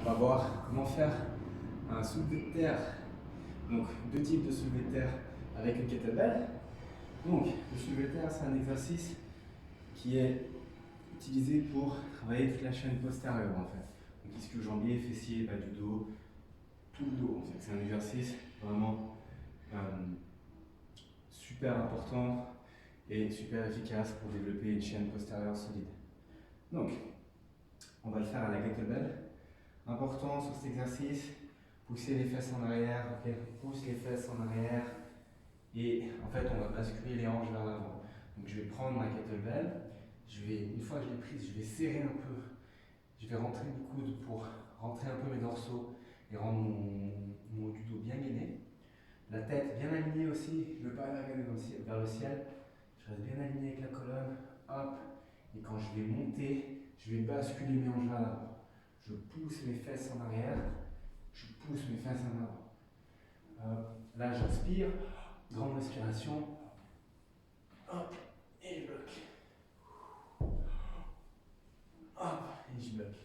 On va voir comment faire un soulevé de terre. Donc, deux types de soulevé de terre avec une kettlebell. Donc, le soulevé de terre, c'est un exercice qui est utilisé pour travailler toute la chaîne postérieure en fait. Donc, ischio-jambier, fessier, bas du dos, tout le dos. En fait. C'est un exercice vraiment super important et super efficace pour développer une chaîne postérieure solide. Donc, on va le faire à la kettlebell. Important sur cet exercice, pousser les fesses en arrière, ok, on pousse les fesses en arrière et en fait on va basculer les hanches vers l'avant. Donc je vais prendre ma kettlebell, une fois que je l'ai prise, je vais serrer un peu, je vais rentrer le coude pour rentrer un peu mes dorsaux et rendre mon haut du dos bien gainé. La tête bien alignée aussi, je ne veux pas la regarder vers le ciel, je reste bien aligné avec la colonne, hop, et quand je vais monter, je vais basculer mes hanches vers l'avant. Je pousse mes fesses en arrière, je pousse mes fesses en avant. Là, j'inspire, grande respiration. Hop, et je bloque. Hop, et je bloque.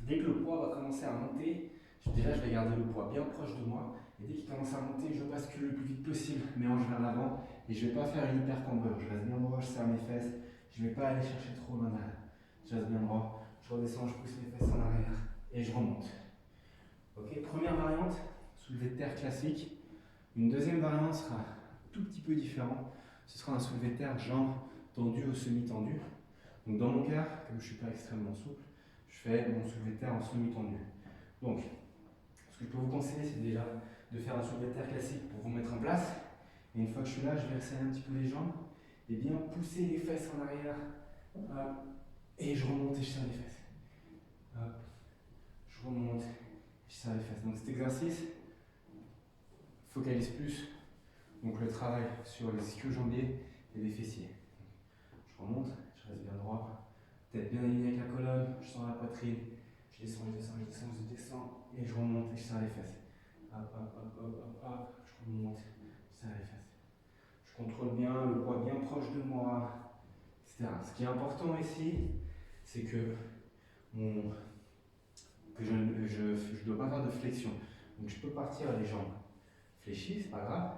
Dès que le poids va commencer à monter, déjà je vais garder le poids bien proche de moi. Et dès qu'il commence à monter, je bascule le plus vite possible mes hanches vers l'avant. Et je ne vais pas faire une hyper cambrure. Je reste bien droit, je serre mes fesses. Je ne vais pas aller chercher trop loin derrière. Je reste bien droit. Je redescends, je pousse mes fesses en arrière. Et je remonte. Ok, première variante, soulevé de terre classique. Une deuxième variante sera un tout petit peu différente. Ce sera un soulevé de terre jambes tendues ou semi-tendues. Donc dans mon cas, comme je ne suis pas extrêmement souple, je fais mon soulevé de terre en semi-tendu. Donc, ce que je peux vous conseiller, c'est déjà de faire un soulevé de terre classique pour vous mettre en place. Et une fois que je suis là, je vais resserrer un petit peu les jambes et bien pousser les fesses en arrière. Hop, et je remonte et je serre les fesses. Hop, je remonte et je serre les fesses. Donc cet exercice focalise plus donc le travail sur les ischio-jambiers et les fessiers. Je remonte, je reste bien droit, tête bien alignée avec la colonne, je sens la poitrine, je descends, je descends, je descends, je descends, et je remonte et je serre les fesses. Hop, hop, hop, hop, hop, hop, je remonte, je serre les fesses. Je contrôle bien, le poids bien proche de moi, etc. Ce qui est important ici, c'est que, je ne dois pas faire de flexion. Donc je peux partir les jambes fléchies, c'est pas grave.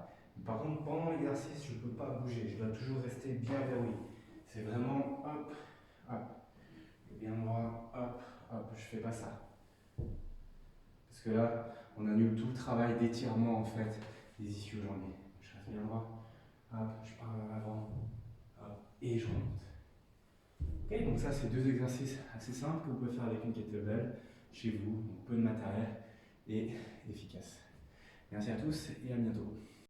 Par contre, pendant l'exercice, je ne peux pas bouger, je dois toujours rester bien verrouillé. C'est vraiment hop, hop, bien droit, hop, hop, je fais pas ça. Parce que là, on annule tout le travail d'étirement en fait des ischio-jambiers. Je reste bien droit, hop, je pars vers l'avant, hop, et je remonte. Ok, donc ça, c'est deux exercices assez simples que vous pouvez faire avec une kettlebell chez vous, donc peu de matériel et efficace. Merci à tous et à bientôt.